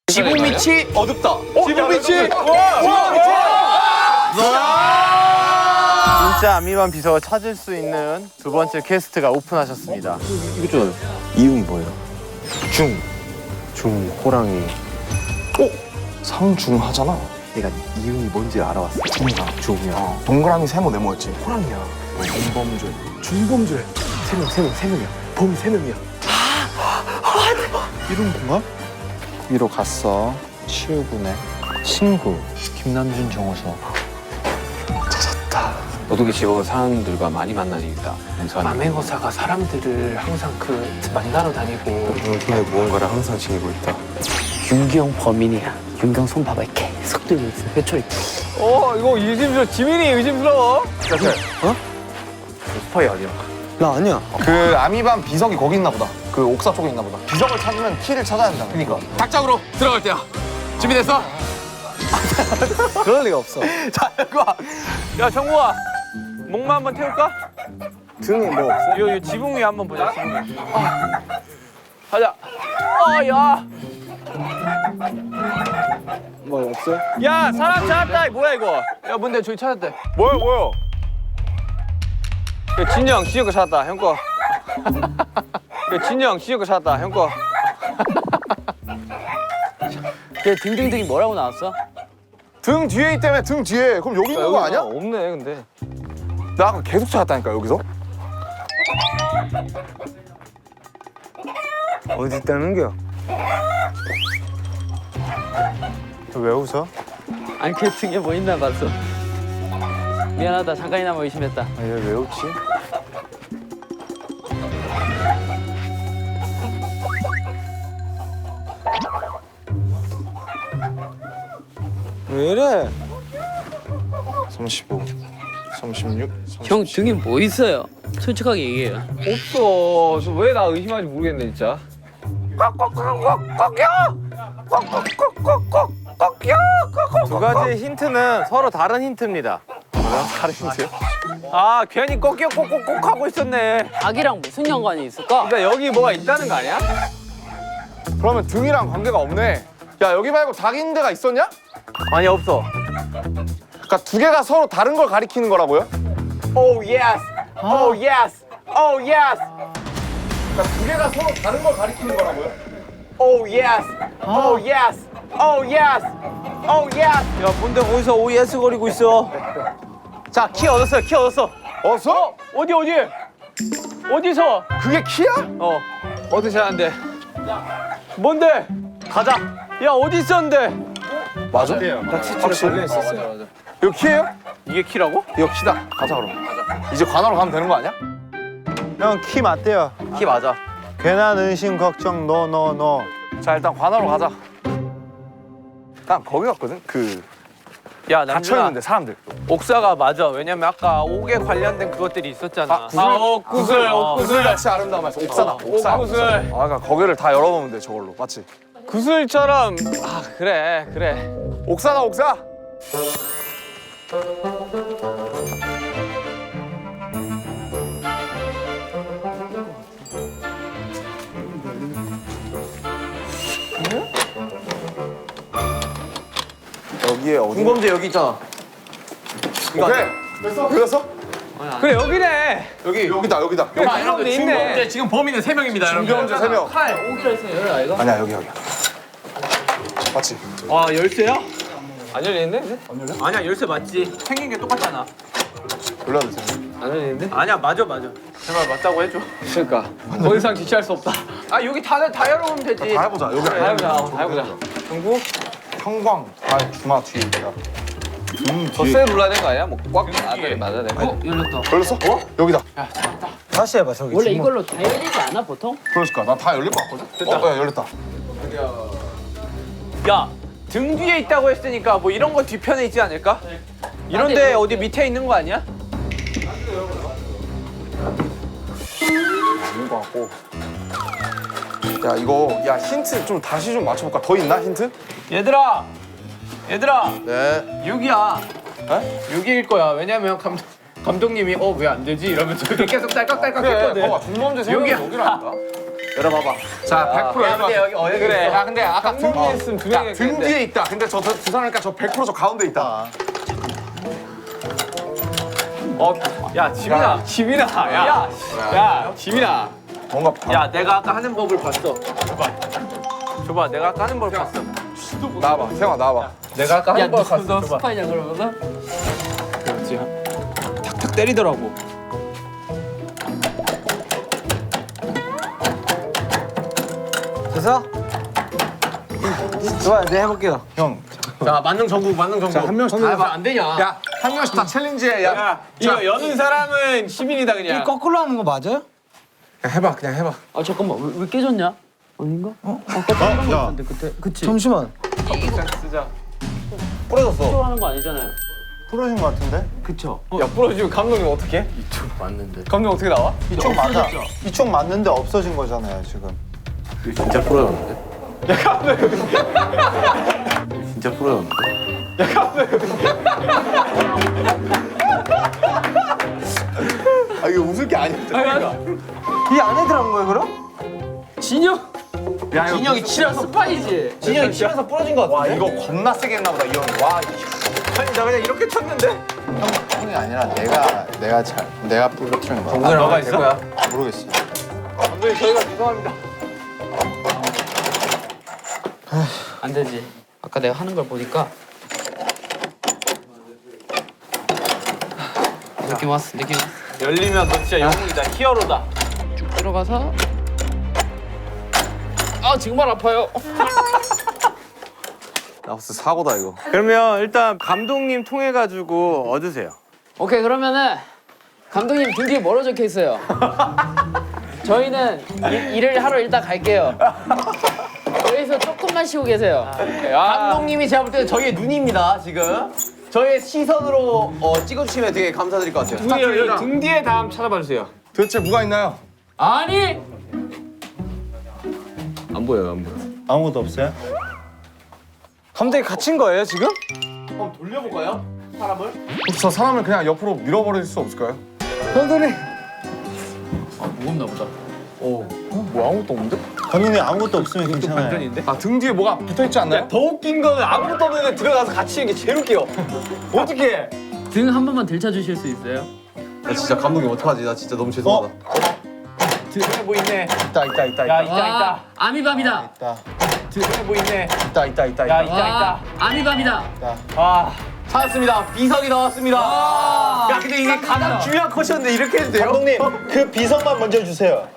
지붕 밑이 어둡다. 지붕 밑이. 진짜 아미반 비서가 찾을 수 있는 두 번째 퀘스트가 오픈하셨습니다. 이거 좋아요. 이응이 뭐예요? 중. 중 호랑이. 상중하잖아. 내가 이응이 뭔지 알아왔어. 중이야. 중이야. 동그라미 세모 네모였지. 호랑이야. 중범죄. 중범죄. 세 명이야. 범인 3명이야. 이런 건가? 위로 갔어. 치우군의 친구 김남준 정호서. 어떻게 지옥은 사람들과 많이 만나니까. 암행어사가 사람들을 항상 만나러 다니고 손에 무언가를 항상 지니고 있다. 윤경 범인이야. 윤경 손 봐봐. 계속 들고 있어. 회초리. 이거 의심스러워. 지민이 의심스러워. 스파이 아니야. 나 아니야. 그 아미반 비석이 거기 있나 보다. 그 옥사 쪽에 있나 보다. 비석을 찾으면 키를 찾아야 된다. 그러니까. 닭장으로 들어갈 때야. 준비됐어? 그럴 리가 없어. 자, 여기 와. 야, 정국아. 목만 한번 태울까? 등이 뭐 없어? 요 지붕 위에 한번 보자. 지붕 위에. 가자. 야. 뭐 없어요? 야, 사람 찾았다. 뭐야 이거? 야, 뭔데 저기 찾았대. 뭐야? 야, 진영, 지혁 거 찾았다. 형 거. 야, 진영, 지혁 거 찾았다. 형 거. 걔 등등등이 뭐라고 나왔어? 등 뒤에 있다며 등 뒤에. 그럼 여기 있는 거 아니야? 없네, 근데. 나 아까 계속 찾았다니까 여기서. 어디 있다는겨? 왜 웃어? 아니 걔 등에 뭐 있나 봤어. 미안하다. 잠깐이나마 의심했다. 얘 왜 웃지? 왜 이래? 35, 36, 형 등에 뭐 있어요? 솔직하게 얘기해요. 없어. 왜 나 의심하는지 모르겠네, 진짜. 두 가지 힌트는 서로 다른 힌트입니다. 다른 힌트요? 아, 괜히 꺾여 꼭꼭꼭 하고 있었네. 닭이랑 무슨 연관이 있을까? 그러니까 여기 뭐가 있다는 거 아니야? 그러면 등이랑 관계가 없네. 야 여기 말고 닭 있는 데가 있었냐? 아니 없어. 그러니까 두 개가 서로 다른 걸 가리키는 거라고요? Oh yes. Oh yes. Oh yes. 그러니까 두 개가 서로 다른 걸 가리키는 거라고요? Oh yes. Oh yes. Oh yes. Oh yes. 야, 뭔데 거기서 oh yes 거리고 있어? 자, 키 얻었어요. 키 얻었어. 어서? 어디? 어디서? 그게 키야? 어디 찾았는데? 뭔데? 가자. 야, 어디 있었는데? 맞아? 확실히? 맞아. 이거 키예요? 이게 키라고? 이거 키다. 가자 그럼. 이제 관하로 가면 되는 거 아니야? 형 키 맞대요. 키 맞아. 괜한 의심 걱정 노. 자 일단 관하로 가자. 난 거기 갔거든. 야, 갇혀 남준아. 있는데 사람들. 옥사가 맞아. 왜냐면 아까 옥에 관련된 그것들이 있었잖아. 구슬? 옥구슬. 옥구슬. 같이 아름다움에서 옥사다. 옥사. 옥구슬. 아 그러니까 거기를 다 열어보면 돼 저걸로. 맞지? 구슬처럼. 아, 그래. 옥사다 옥사. 여기에 어디? 공범죄 여기 있잖아. 오케이. 됐어? 됐어? 그래, 여기네. 여기다. 야, 여러분 있네. 지금 범인은 3명입니다. 중경제 3명. 칼 오기로 했으면 열어라 이거. 아니야 여기야. 맞지? 아, 열쇠야? 안 열리는데? 안 열려? 아니야, 열쇠 맞지. 생긴 게 똑같잖아. 올려도 돼. 안 열리는데? 아니야, 맞아. 제발 맞다고 해줘. 그러니까. 더 이상 지체할 수 없다. 아, 여기 다 열어보면 되지. 다 해보자. 여기 다 해보자. 정국? 형광 달 주마 뒤에 있다. 더 눌러야 되는 거 아니야? 꽉 맞아야 돼. 열렸다. 걸렸어? 여기다. 다시 해봐 저기. 원래 이걸로 다 열리지 않아 보통? 그러니까 나 다 열릴 것 같거든. 됐다. 야 열렸다. 야, 등 뒤에 있다고 했으니까 뭐 이런 거 뒤편에 있지 않을까? 이런데 어디 밑에 있는 거 아니야? 것 같고. 야 이거 야 힌트 좀 다시 좀 맞춰볼까? 더 있나 힌트? 얘들아 네. 6이야. 6일 거야. 왜냐면 감독님이 왜 안 되지 이러면서 계속 딸깍딸깍 그래. 했거든. 봐봐 중범죄 세 명이 여기야. 여기라니까. 열어봐봐. 자 100% 야, 근데 여기 그래. 있어. 야 근데 아까 등 뒤에 있으면 두 명이 등 뒤에 있다. 근데 저 두 사람이니까 저 100%저 가운데 있다. 야 지민아. 야 지민아. 뭔가 야, 내가 아까 하는 법을 봤어. 줘봐, 내가 아까 하는 법을 봤어. 나와봐. 세영아 나와봐. 내가 아까 야, 한번 너 갔어. 스파이냐 그러면은? 그렇지. 탁탁 때리더라고. 됐어? 좋아, 내가 해볼게요. 형. 자, 만능 전국. 한 명씩 다 해봐. 안 되냐? 야 한 명씩 다 챌린지해. 야 이거 여는 사람은 시민이다 그냥. 이 거꾸로 하는 거 맞아요? 해봐 그냥 해봐. 아 잠깐만 왜 깨졌냐? 아닌가? 아까 딴거 같은데 그때 그치? 잠시만. 쓰자. 부러졌어. 하는 거 아니잖아요. 부러진 것 같은데? 그쵸? 야 부러지면 감독님 어떻게? 맞는데. 감독 어떻게 나와? 이쪽 맞아. 이쪽 맞는데 없어진 거잖아요 지금. 진짜 부러졌는데? 진짜 부러졌는데? 아 이거 웃을 게 아니었잖아. 이 안에 들어간 거예요, 그럼? 진영? 야 이거 진영이 치라서 스파이지. 진영이 치면서 부러진 것 와 같은데? 이거 겁나 세게 했나 보다 이 형. 와 아니, 나 그냥 이렇게 쳤는데? 형이 아니라 내가 부러뜨린 거야. 너가 있을 거야? 모르겠어. 감독님, 저희가 죄송합니다. 안 되지. 아까 내가 하는 걸 보니까 느낌 왔어. 열리면 너 진짜 영웅이다. 히어로다. 쭉 들어가서 정말 아파요. 나 진짜 사고다 이거. 그러면 일단 감독님 통해 가지고 얻으세요. 오케이 그러면은 감독님 등 뒤에 뭐로 적혀 있어요? 저희는 일을 하러 일단 갈게요. 여기서 조금만 쉬고 계세요. 감독님이 제가 볼 때는 저희의 눈입니다, 지금. 저희의 시선으로 찍어주시면 되게 감사드릴 것 같아요. 등 뒤에 다음 찾아봐 주세요. 도대체 뭐가 있나요? 아니 안 보여. 아무것도 없어요? 감독이 갇힌 거예요, 지금? 한번 돌려볼까요? 사람을? 혹시 저 사람을 그냥 옆으로 밀어버릴 수 없을까요? 감독님. 무겁나 보다. 뭐 아무것도 없는데? 감독님 아무것도 없으면 괜찮아요. 아 등 뒤에 뭐가 붙어있지 않나요? 더 웃긴 거는 아무것도 없는데 들어가서 같이 있는 게 제일 웃겨. 어떡해? 등 한 번만 들쳐 주실 수 있어요? 나 진짜 감독님 어떡하지? 나 진짜 너무 죄송하다. 등에 뭐 있네. 있다. 야 있다. 아미밤이다. 등에 뭐 있네. 있다. 야 있다. 아미밤이다. 찾았습니다. 비석이 나왔습니다. 야, 근데 이게 가장 중요한 컷이었는데 이렇게 해도 돼요? 감독님 그 비석만 먼저 주세요.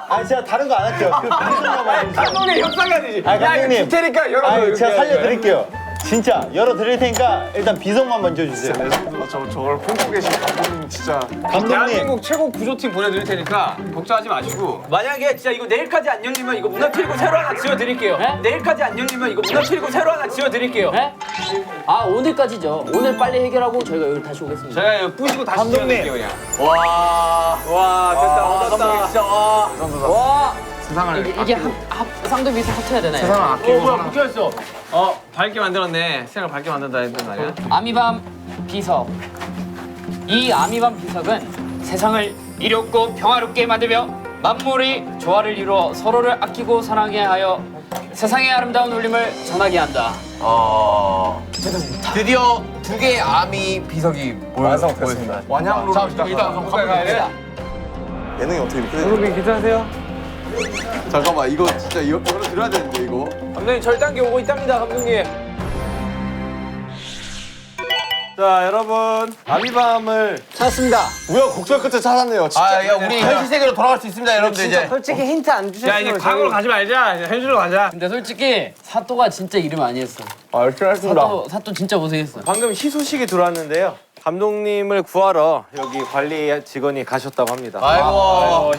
아니 제가 다른 거 안 할게요. 그 비석만 먼저 주세요. 감독님 협상해야 되지. 아니, 감독님. 테니까 열어줘. 아니 이렇게 제가 해야지. 살려드릴게요. 진짜 열어드릴 테니까 일단 비석만 먼저 주세요. 저걸 품고 계신 감독님 진짜. 감독님 대한민국 최고 구조팀 보내드릴 테니까 걱정하지 마시고. 만약에 진짜 이거 내일까지 안 열리면 이거 무너뜨리고 새로 하나 지어드릴게요. 네? 내일까지 안 열리면 이거 무너뜨리고 새로 하나 지어드릴게요. 네? 아 오늘까지죠. 오늘 빨리 해결하고 저희가 여기 다시 오겠습니다. 제가 이거 부시고 다시 감독님. 지어드릴게요 그냥. 와, 됐다. 얻었다. 진짜, 와. 세상을 이게 쌍둥이 합쳐야 되나요? 세상을 아끼고 뭐야 붙여있어. 밝게 만들었네. 생을 밝게 만든다 했던 말이야. 아미밤 비석. 이 아미밤 비석은 세상을 이롭고 평화롭게 만들며 만물이 조화를 이루어 서로를 아끼고 사랑하게 하여 세상의 아름다운 울림을 전하게 한다. 드디어 두 개의 아미 비석이 완성됐습니다. 완향으로 자, 일단 가볼까요? 예능이 어떻게 이렇게 돼? 감독님 괜찮으세요? 잠깐만, 이거 진짜 이거 들어야 되는데 이거. 감독님 절단기 오고 있답니다 감독님. 자 여러분 아미밤을 찾았습니다. 우여곡절 끝에 찾았네요. 진짜. 아, 야, 우리 현실 세계로 돌아갈 수 있습니다, 여러분들 이제. 솔직히 힌트 안 야 주셨으면 이제 과거로 가지 말자. 이제 현실로 가자. 근데 솔직히 사또가 진짜 일을 많이 했어. 열심히 했습니다. 사또 진짜 고생했어. 방금 희소식이 들어왔는데요. 감독님을 구하러 여기 관리 직원이 가셨다고 합니다. 아이고.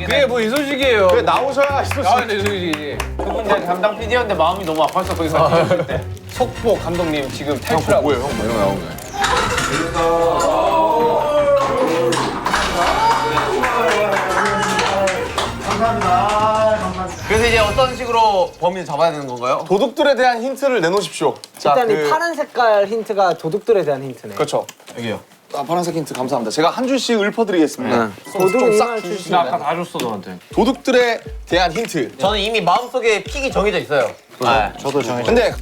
그게 뭐 이 소식이에요. 왜 나오셔야 희소식. 아, 네, 소식이지. 그분 이제 담당 PD였는데 마음이 너무 아파서 거기서 뛰었을 때. 속보 감독님 지금 탈출하고. 뭐예요 형? 뭐 나오네. 이제 어떤 식으로 범인을 잡아야 되는 건가요? 도둑들에 대한 힌트를 내놓으십시오. 자, 일단 이 파란 색깔 힌트가 도둑들에 대한 힌트네. 그렇죠. 여기요. 아, 파란색 힌트 감사합니다. 제가 한 줄씩 읊어드리겠습니다. 도둑은 싹 이말 나 출신이다. 아까 다 줬어 너한테. 도둑들에 대한 힌트. 저는 이미 마음속에 픽이 정해져 있어요. 네. 저도 정해. 근데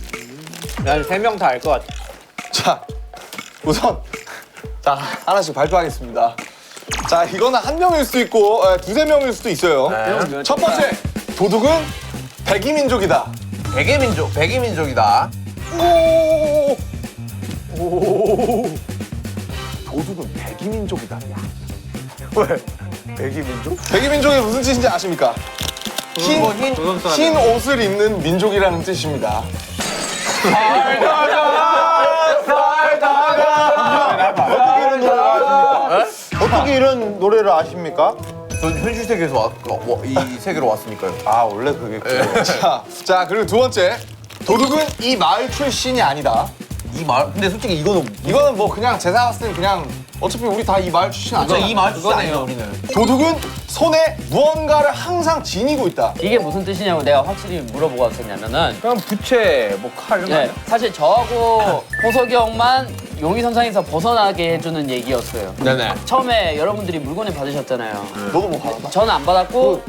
난 3명 다 알 것 같아. 자, 우선 자 하나씩 발표하겠습니다. 자, 이거는 한 명일 수도 있고 두세 명일 수도 있어요. 첫 번째, 도둑은 백이민족이다. 백이민족이다. 도둑은 백이민족이다. 야. 왜? 백이민족? 백이민족이 무슨 뜻인지 아십니까? 흰 옷을 입는 민족이라는 뜻입니다. 어떻게 이런 노래를 아십니까? 전 현실 세계에서 이 세계로 왔으니까요. 아 원래 그게 자, 그리고 두 번째, 도둑은 이 마을 출신이 아니다. 이 말, 근데 솔직히 이거는 뭐 그냥 제가 봤을 땐 그냥 어차피 우리 다 이 마을 출신 아니잖아. 이 말 그거네요, 우리는. 도둑은 손에 무언가를 항상 지니고 있다. 이게 무슨 뜻이냐고 내가 확실히 물어보고 왔었냐면은 그럼 부채, 뭐 칼 이런 거 네, 아니야? 사실 저하고 호석이 형만 용의선상에서 벗어나게 해주는 얘기였어요. 네네. 처음에 여러분들이 물건을 받으셨잖아요. 너도 뭐 받았나? 저는 안 받았고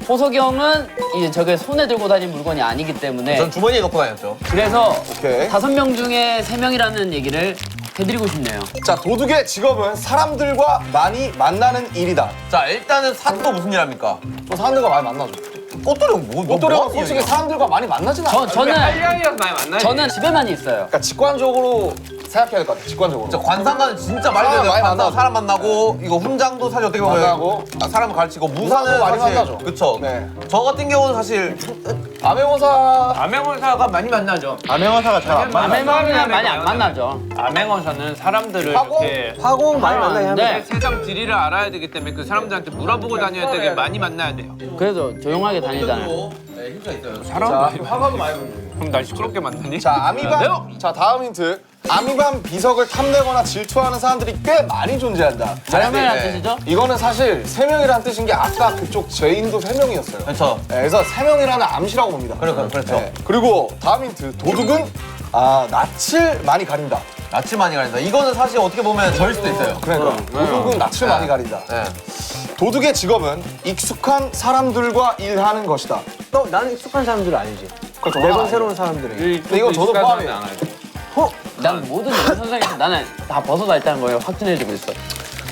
호석이 형은 이제 저게 손에 들고 다니는 물건이 아니기 때문에 전 주머니에 넣고 다녔죠. 그래서 오케이. 5명 중에 3명이라는 얘기를 해드리고 싶네요. 자, 도둑의 직업은 사람들과 많이 만나는 일이다. 자, 일단은 사또 무슨 일 합니까? 뭐 사람들과 많이 만나죠. 꽃도령 뭐? 꽃도령은 솔직히 사람들과 많이 만나진 않아. 저는 한량이어서 많이 만나지. 저는 집에만 있어요. 그러니까 직관적으로 생각해야 될 것 같아. 직관적으로. 진짜 관상가는 진짜 말 사람 그대로 많이 관상, 만나죠. 사람 만나고 이거 훈장도 사실 어떻게 보면 만나고. 사람을 가르치고 무사는 무사도 많이 사실 만나죠. 그쵸. 네. 저 같은 경우는 사실 암행어사 암행어사가 많이 만나죠. 암행어사가 잘 안 맞아. 아메마는 많이 안 만나죠. 암행어사는 사람들을 하고? 이렇게 화공 많이 만나긴 합니다. 네. 세상 지리를 알아야 되기 때문에 그 사람들한테 물어보고 다녀야 되게 많이 만나야 돼요. 그래도 조용하게 다니잖아요. 네, 힘가 있어요. 화가도 많이 그럼 날 시끄럽게 만나니? 자, 아미밤. 자, 다음 힌트. 아미밤 비석을 탐내거나 질투하는 사람들이 꽤 많이 존재한다. 사람이라는 네. 뜻이죠? 이거는 사실 3명이라는 뜻인 게 아까 그쪽 제인도 3명이었어요. 그렇죠. 그래서 3명이라는 암시라고 봅니다. 그렇죠. 그리고 다음 힌트. 도둑은 낯을 많이 가린다. 낯을 많이 가린다. 이거는 사실 어떻게 보면 저일 수도 있어요. 그러니까 도둑은 낯을 많이 가린다. 네. 도둑의 직업은 익숙한 사람들과 일하는 것이다. 또 나는 익숙한 사람들 아니지. 그렇죠. 매번 새로운 사람들이. 근데 이건 저도 포함이에요. 난 모든 용의선상에서 나는 다 벗어나 있다는 거예요. 확진해지고 있어.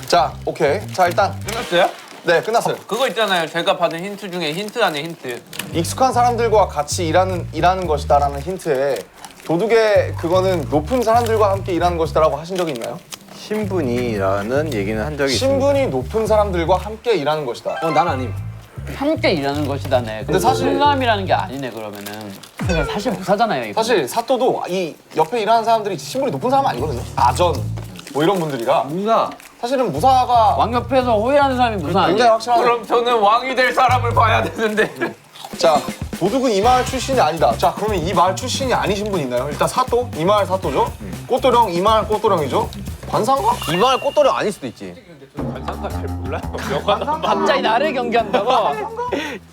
자, 오케이. 자, 일단 끝났어요? 네, 끝났어요. 그거 있잖아요. 제가 받은 힌트 중에 힌트 안에 힌트. 익숙한 사람들과 같이 일하는 것이다라는 힌트에 도둑의 그거는 높은 사람들과 함께 일하는 것이다라고 하신 적이 있나요? 신분이라는 얘기는 한 적이 신분이 높은 사람들과 함께 일하는 것이다. 난 아님. 함께 일하는 것이다네. 근데 사실- 순감이라는 게 아니네 그러면은. 그러니까 사실 무사잖아요 이거. 사실 사또도 이 옆에 일하는 사람들이 신분이 높은 사람 아니거든요. 아전 뭐 이런 분들이라 무사. 사실은 무사가 왕 옆에서 호위하는 사람이 무사 굉장히 아니에요? 확실한. 그럼 저는 왕이 될 사람을 봐야 되는데. 자, 도둑은 이 마을 출신이 아니다. 자, 그러면 이 마을 출신이 아니신 분 있나요? 일단 사또, 이 마을 사또죠. 꽃도령, 이 마을 꽃도령이죠. 관상가? 이 말 꽃도령 아닐 수도 있지. 관상가 잘 몰라요. 갑자기 나를 경계한다고?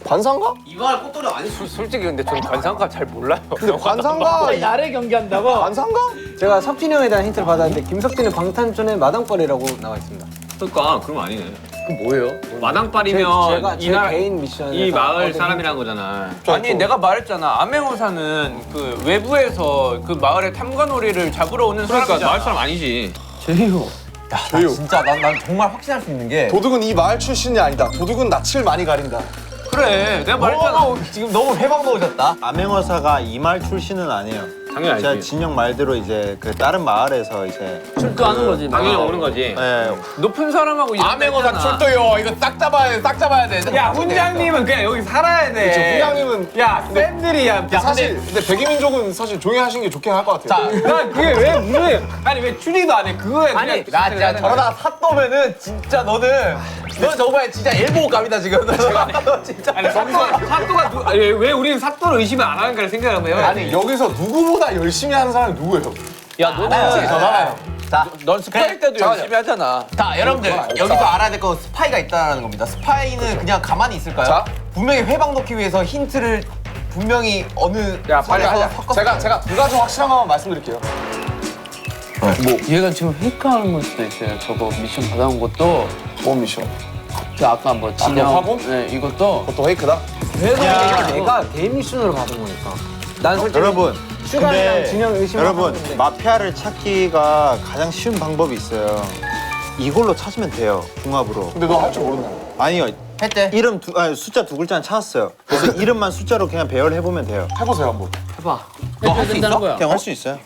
관상가? 이 말 꽃도령 아닐 수 솔직히 근데 저는 관상가 잘 몰라요. 근데 관상가? 갑자기 나를 경계한다고? 관상가? 제가 석진이 형에 대한 힌트를 받았는데 김석진은 방탄소년의 마당벌이라고 나와 있습니다. 그러니까 그럼 아니네. 그럼 뭐예요? 마당발이면 제가 제 개인 미션에서 이 마을 얻은 사람이란 거잖아. 아니 내가 말했잖아. 암행어사는 그 외부에서 그 마을에 탐관오리를 잡으러 오는 그러니까 사람이잖아. 마을 사람 아니지. 제이호. 야, 나 진짜 난 정말 확신할 수 있는 게 도둑은 이 마을 출신이 아니다. 도둑은 낯을 많이 가린다. 그래. 내가 말했잖아. 지금 너무 회방 넣으셨다. 암행어사가 이 마을 출신은 아니에요. 당연히 제가 알지. 진영 말대로 이제 그 다른 마을에서 이제 출두하는 거지. 당연히 막. 오는 거지. 예, 높은 사람하고 암행어사 출도요. 이거 딱 잡아야 돼. 야 훈장님은 그냥 여기 살아야 돼. 그렇죠. 훈장님은 야 팬들이야. 사실 근데 백이민족은 사실 조용히 하시는 게 좋긴 할 것 같아요. 나 그게 왜 무슨 아니 왜 추리도 안 해? 그거에 아니, 나 진짜 저러다가 삿도면은 진짜 너는 정말 진짜 일보감이다 지금. 너 진짜. 아니 사또가 아니, 왜 우리는 사또를 의심을 안 하는가를 생각하면 아니 여기서 누구보다 열심히 하는 사람이 누구예요? 야 너는 저잖아요. 넌 스파이 때도 열심히 하잖아. 자, 여러분들 여기서 알아야 될 건 스파이가 있다는 겁니다. 스파이는 그냥 가만히 있을까요? 자. 분명히 회방 넣기 위해서 힌트를 분명히 어느 야 빨리 선에서 하자. 섞었어요. 제가 두 가지 확실한 것만 말씀드릴게요. 얘가 지금 페이크하는 걸 수도 있어요. 저거 미션 받아온 것도 뭔 미션? 그 아까 뭐 진영 화공? 네, 이것도 그것도 페이크다? 내가 개인 미션으로 받은 거니까. 난 솔직히 여러분, 슈가이랑 근데 진영 의심. 여러분 마피아를 찾기가 가장 쉬운 방법이 있어요. 이걸로 찾으면 돼요. 궁합으로. 근데 너 할 줄 모르나? 아니요. 했대. 이름 숫자 두 글자는 찾았어요. 그래서 이름만 숫자로 그냥 배열해 보면 돼요. 해보세요 한번. 해봐. 할 수 있어? 그냥 할 수 있어요.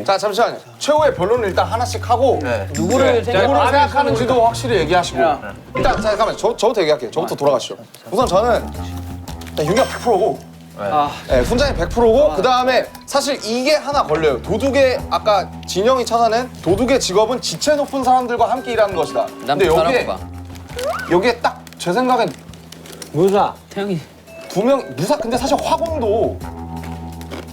자 잠시만요. 최후의 변론을 일단 하나씩 하고 누구를 누구를 생각하는지도 확실히 얘기하시고 일단 잠깐만 저부터 얘기할게요. 저부터 돌아가시죠. 우선 저는 일단 윤기가 100%고 네, 훈장이 100%고 그 다음에 사실 이게 하나 걸려요. 도둑의 아까 진영이 찾아낸 도둑의 직업은 지체 높은 사람들과 함께 일하는 것이다. 난 근데 무사라고 봐. 여기에 딱 제 생각엔 무사. 태영이. 두 명 무사 근데 사실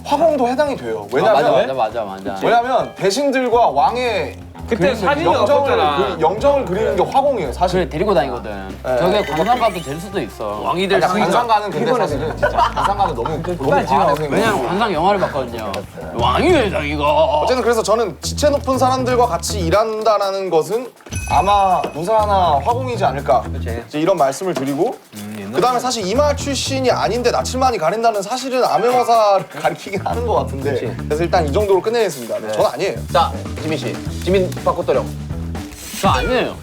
화공도 해당이 돼요. 왜냐면 맞아. 왜냐면 대신들과 왕의 그때 사진이 없었잖아. 영정을 그리는 게 화공이에요, 사실. 그래 데리고 다니거든. 저게 관상가도 될 수도 있어. 왕이 될 야, 수 있어. 관상가는 근데 사실은 진짜 관상가는 너무 과해서 왜냐면 관상 영화를 봤거든요. 왕이 회장이가. 어쨌든 그래서 저는 지체 높은 사람들과 같이 일한다라는 것은 아마 무사나 화공이지 않을까 이제 이런 말씀을 드리고 그 다음에 사실 이마 출신이 아닌데 낯을많이 가린다는 사실은 암행어사를 가리키긴 하는 것 같은데 그래서 일단 이 정도로 끝내겠습니다. 네. 저는 아니에요. 자, 지민 씨. 지민 바꿔떠령. 저 아니에요.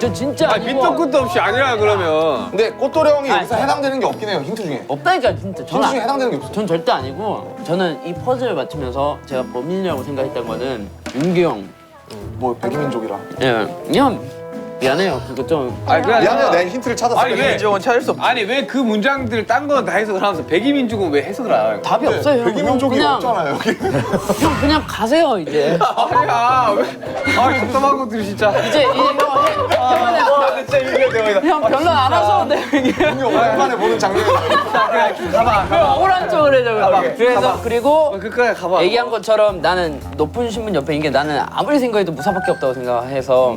저 진짜 아니고. 밑도 끝도 없이 아니라 그러면. 근데 꽃도령이 아니, 여기서 해당되는 게 없긴 해요, 힌트 중에. 없다니까 진짜. 힌트 중에 해당되는 게 없어. 전 절대 아니고 저는 이 퍼즐을 맞추면서 제가 범인이라고 생각했던 거는 윤기 형. 뭐 백이민족이라. 예, 그냥 미안해요. 그거 좀. 아니 그냥 미안해요, 내 힌트를 찾았어. 아니 왜 민족은 찾을 수 없지. 아니 왜 그 문장들 딴 건 다 해석을 하면서 백이민족은 왜 해석을 안 해요? 답이 없어요. 형. 백이민족이 그냥, 없잖아요, 여기. 형 그냥 가세요 이제. 아니야 왜? 아 답답한 것들이 진짜. 이제 형 별로 안 하셔도 돼. 형이 오랜만에 보는 장면이에요. 그 억울한 쪽을 해줘. 그래서 그리고 끝까지 가봐. 얘기한 것처럼 나는 높은 신분 옆에 있는 게 나는 아무리 생각해도 무사밖에 없다고 생각해서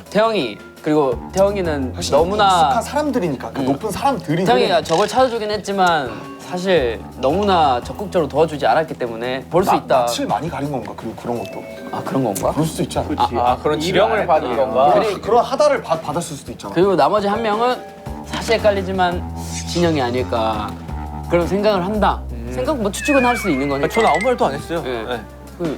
태영이 그리고 태영이는 너무나 익숙한 사람들이니까 그 높은 사람들이. 태영이가 저걸 찾아주긴 했지만 사실 너무나 적극적으로 도와주지 않았기 때문에 볼 수 있다. 낯을 많이 가린 건가? 그런 것도. 아 그런 건가? 그럴 수도 있지 않을까? 아 그런 지령을 받은 건가? 그런 하다를 받았을 수도 있잖아. 그리고 나머지 한 명은 사실 헷갈리지만 진영이 아닐까 그런 생각을 한다. 생각 뭐 추측은 할 수 있는 거니까. 저는 아무 말도 안 했어요. 네. 그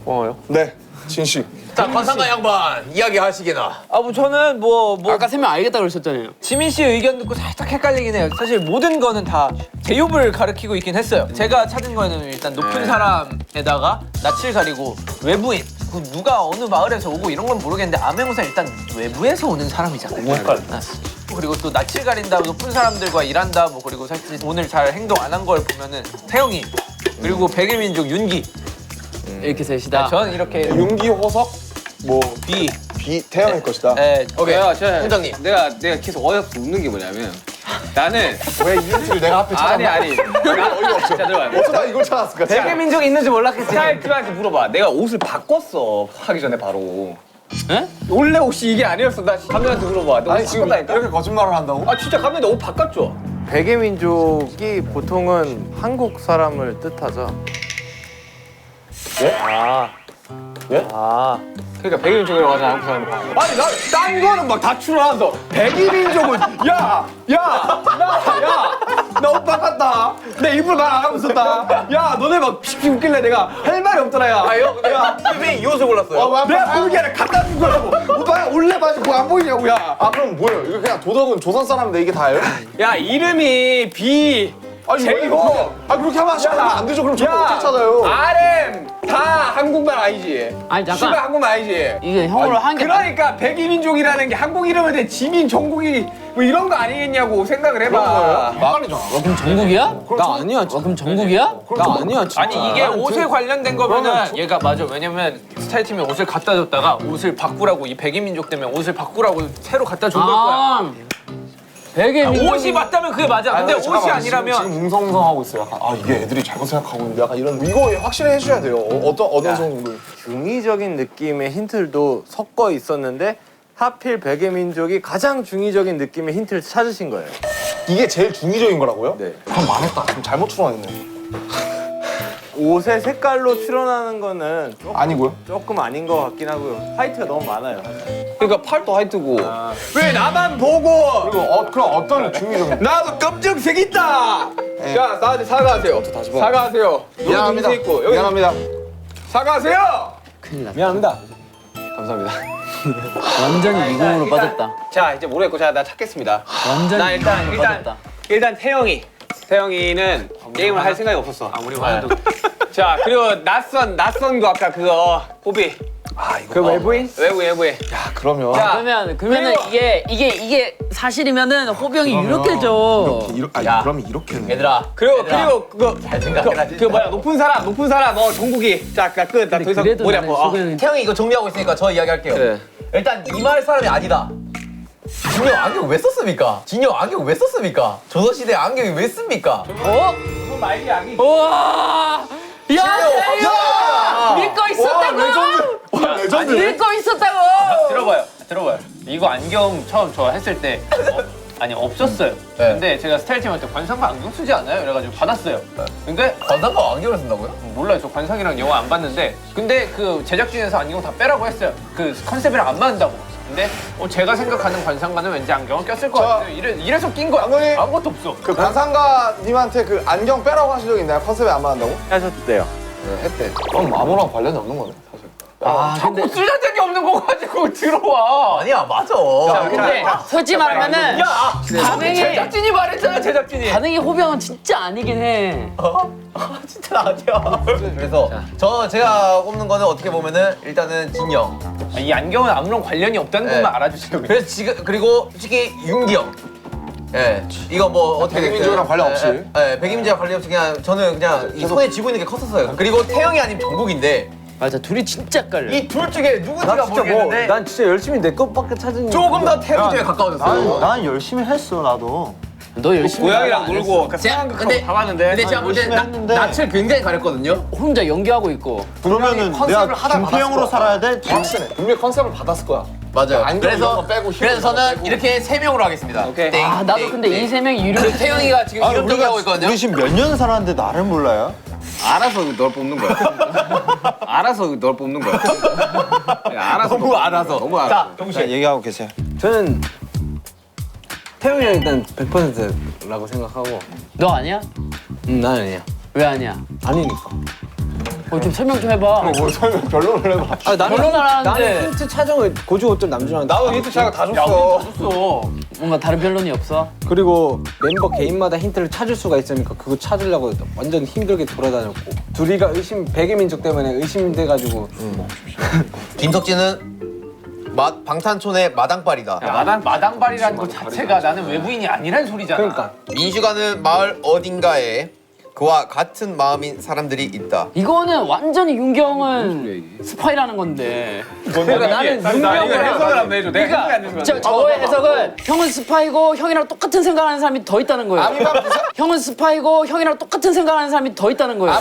고마워요. 네, 진 씨. 자, 관상가 양반 이야기 하시게나. 아, 뭐 저는 뭐 아까 세 명 알겠다 그러셨잖아요. 지민 씨 의견 듣고 살짝 헷갈리긴 해요. 사실 모든 거는 다 제욕을 가리키고 있긴 했어요. 제가 찾은 거는 일단 높은 사람에다가 낯을 가리고 외부인. 그 누가 어느 마을에서 오고 이런 건 모르겠는데 암행어사 일단 외부에서 오는 사람이잖아요. 그리고 또 낯을 가린다, 높은 사람들과 일한다, 뭐 그리고 사실 오늘 잘 행동 안 한 걸 보면은 태영이 그리고 백일민족 윤기. 이렇게 셋이다. 저는 이렇게 윤기, 호석, 뭐 B. 태양일 것이다. 네, 오케이. 훈장님. 내가 계속 어이없어 웃는 게 뭐냐면 나는 왜 이 힌트를 내가 앞에 찾았나? 아니 어이가 없어. 자 들어봐. 어쩌다 이걸 찾았을까? 백일민족 있는지 몰랐겠지. 스타일트한테 물어봐. 내가 옷을 바꿨어 하기 전에 바로. 에? 원래 옷이 이게 아니었어. 나 감독한테 물어봐. 너 아니 옷 지금 바꿨다니까? 이렇게 거짓말을 한다고? 아 진짜 감독 너옷 바꿨죠? 백의민족이 보통은 한국 사람을 뜻하죠. 그러니까 백일민족이라고 하잖아 한국 사람이. 아니 나 딴 거는 막 다 추론하면서 백일민족은 나 옷 바꿨다. 내 일부러 말 안 하고 있었다. 야 너네 막 피피 웃길래 내가 할 말이 없더라 야. 아요? 내가 선생님 이 옷을 골랐어요. 내가 보는 게 아니라 갖다 준 거라고. 오빠가 올래 봐주고 안 보이냐고 야. 아 그럼 뭐예요? 이거 그냥 도덕은 조선 사람인데 이게 다예요? 야 이름이 B. 아니 왜 이거? 아 그렇게 하면 안 되죠. 그럼 저거 어떻게 찾아요? RM 다 한국말 아니지? 아니 씨발 잠깐. 한국말 아니지? 이게 형으로 한 게. 그러니까 백이민족이라는 게 한국 이름을 대 지민, 종국이 뭐 이런 거 아니겠냐고 생각을 해봐. 헷갈리잖아. 그럼 전국이야? 나 아니야. 그럼 전국이야? 나 아니야. 진짜. 아니 이게 옷에 관련된 거면은 얘가 맞아. 왜냐면 스타일팀이 옷을 갖다 줬다가 옷을 바꾸라고 이 백이민족 때문에 옷을 바꾸라고 새로 갖다 준 걸 거야. 아. 베개 민족이 옷이 맞다면 그게 맞아. 근데 옷이 아니라면 지금 웅성웅성하고 있어요. 약간 아 이게 애들이 잘못 생각하고 있는데 약간 이런 이거 확실히 해줘야 돼요. 어떤 정도. 중의적인 느낌의 힌트도 섞어 있었는데 하필 베개민족이 가장 중의적인 느낌의 힌트를 찾으신 거예요. 이게 제일 중의적인 거라고요? 네. 그럼 망했다. 지금 잘못 추론했네. 옷의 색깔로 출연하는 거는 아니고요? 조금 아닌 것 같긴 하고요. 화이트가 너무 많아요. 그러니까 팔도 화이트고. 왜 나만 보고 그리고 그럼 어떤 중의적인? 나도 검정색 있다. 자, 나한테 사과하세요. 사과하세요. 미안합니다. 여기 있고 여기 미안합니다. 사과하세요. 미안합니다. 완전히 미궁으로 빠졌다. 자, 이제 모르겠고 자, 나 찾겠습니다. 완전히 나 미궁으로 빠졌다. 일단 태영이는 게임을 할 생각이 없었어. 아무리 와도. 자, 그리고 낯선 거 아까 그거 호비. 그 외부인? 외부인. 야 그러면 자, 그러면은 이게 사실이면은 호병이 유력해져. 그러면 이렇게는. 얘들아. 그리고 그거 잘 생각해라. 그 뭐야 높은 사람 정국이. 자, 나 끝. 나 더 이상 머리 아파. 태형이 이거 정리하고 있으니까 저 이야기할게요. 그래. 일단 이 말 사람이 아니다. 진영 안경 왜 썼습니까? 진영 안경 왜 썼습니까? 조선시대 안경이 왜 씁니까? 그건 말이 아니. 우와! 야, 야! 믿고 있었다고! 와 레전드. 믿고 있었다고! 들어봐요. 이거 안경 처음 저 했을 때 아니 없었어요. 근데 제가 스타일팀한테 관상가 안경 쓰지 않아요? 그래가지고 받았어요. 근데 관상가 안경을 쓴다고요? 몰라요. 저 관상이랑 영화 안 봤는데 근데 그 제작진에서 안경 다 빼라고 했어요. 그 컨셉이랑 안 맞는다고. 근데 제가 생각하는 관상가는 왠지 안경을 꼈을 것 같아요. 이래서 낀 거야. 감독님. 아무것도 없어. 그 관상가님한테 그 안경 빼라고 하신 적 있나요? 컨셉에 안 맞는다고? 하셨대요. 했대. 그럼 아무랑 관련이 없는 거네 사실. 자꾸 쓰잘데기 없는 거 가지고 들어와. 아니야 맞아. 근데 솔직히 말하면은 반응이 제작진이 말했잖아, 제작진이. 반응이 호병은 진짜 아니긴 해. 진짜 아니야. 그래서 제가 꼽는 거는 어떻게 보면은 일단은 진영. 이 안경은 아무런 관련이 없다는 네. 것만 알아주세요. 그래서 지금 그리고 솔직히 윤기 형. 예, 이거 뭐 어떻게 백이민족이랑 관련 없이. 예, 백이민족이랑 관련 없이 그냥 저는 그냥 이 손에 쥐고 있는 게 컸었어요. 그리고 태영이 아닌 정국인데 맞아, 둘이 진짜 헷갈려. 이 둘 중에 누군지가 모르겠는데 난 진짜 열심히 내 것밖에 찾은. 조금 더 태영 쪽에 가까워졌어요. 난 열심히 했어 나도. 너 열심히 고양이랑 안 놀고 했어. 상황극하고 다 봤는데. 근데 제가 볼 때 열심히 했는데. 낯을 굉장히 가렸거든요. 혼자 연기하고 있고. 그러면은 컨셉을 내가 하다 김태형으로 받았을 살아야 돼? 확실해. 분명히 컨셉을 받았을 거야. 맞아요. 안경 그래서 이런 거 빼고 그래서 이런 거 저는 빼고. 이렇게 세 명으로 하겠습니다. 오케이. 땡, 아, 나도 땡, 근데 땡. 이 세 명이 유력. 그리고 태영이가 지금 이름 정리하고 있거든요. 우리 지금 몇 년 살았는데 나를 몰라요? 알아서 널 뽑는 거야. 알아서 널 뽑는 거야. 알아서. 너무 알아서. 너무 알아. 자, 자, 얘기하고 계세요. 저는 태용이 형 일단 100%라고 생각하고. 너 아니야? 난 아니야. 왜 아니야? 아니니까. 좀 설명 좀 해봐. 뭐 설명 결론을 해봐. 아, 나는 결론 안 하는데. 나는 힌트 차정을 고주호들 남준한테. 나도 힌트 차가 다 줬어. 뭔가 다른 변론이 없어? 그리고 멤버 개인마다 힌트를 찾을 수가 있으니까 그거 찾으려고 완전 힘들게 돌아다녔고 둘이가 백의민족 때문에 의심돼가지고 김석진은 방탄촌의 마당발이다. 마당발이라는 것 자체가 나는 외부인이 아니란 소리잖아. 그러니까 민슈가는 마을 어딘가에 그와 같은 마음인 사람들이 있다. 이거는 완전히 윤경은 스파이라는 건데. 그러니까 나는 이거 윤경이랑 해석을 한번 해줘. 내가 해석이 안 되는 거야. 저의 해석은 형은 스파이고 형이랑 똑같은 생각하는 사람이 더 있다는 거예요. 형은 스파이고 형이랑 똑같은 생각하는 사람이 더 있다는 거예요.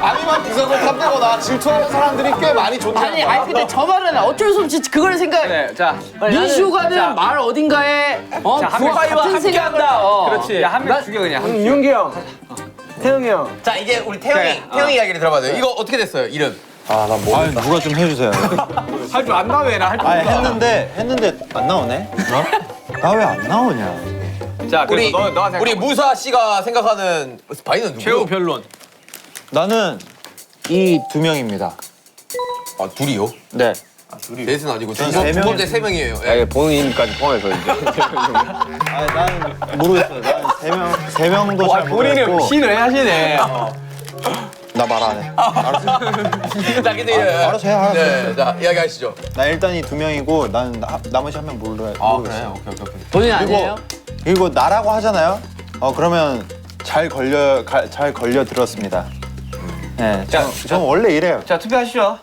아미만 비석을 탐내거나 질투하는 사람들이 꽤 많이 존재한다. 아니 근데 저 말은 어쩔 수 없이 그걸 생각해. 네, 자. 민슈가는 마을 어딘가에 자, 한 명. 그와 같은 생각한다. 그렇지. 야, 한 명 죽여 그냥. 윤기 형, 태영이 형. 자 이제 우리 태영이 이야기를 들어봐야 돼요. 이거 어떻게 됐어요? 이름? 난 모르겠다. 누가 좀 해주세요. 할 줄 안다 왜 나 할 줄 안다. 했는데 안 나오네? 나 왜 안 나오냐? 자, 우리 그래서 너가 우리 무사 씨가 생각하는 스파이는 누구? 최후 변론. 나는 이 두 명입니다. 아 둘이요? 네. 넷은 아니고 두 세 명. 번째 세 명이에요. 예. 본인까지 포함해서 이제. 난 모르겠어요. 난 세 명도 잘 모르겠고. 신을 하시네. 나 말 안 해. 알았어. 자 근데 알아서 해, 알아서 네, 자 이야기하시죠. 나 일단 이 두 명이고 난 나머지 한 명 모르겠어. 오케이. 본인 아니에요? 그리고 나라고 하잖아요. 그러면 잘 걸려 들었습니다. 네, 전 원래 이래요. 자, 투표하시죠.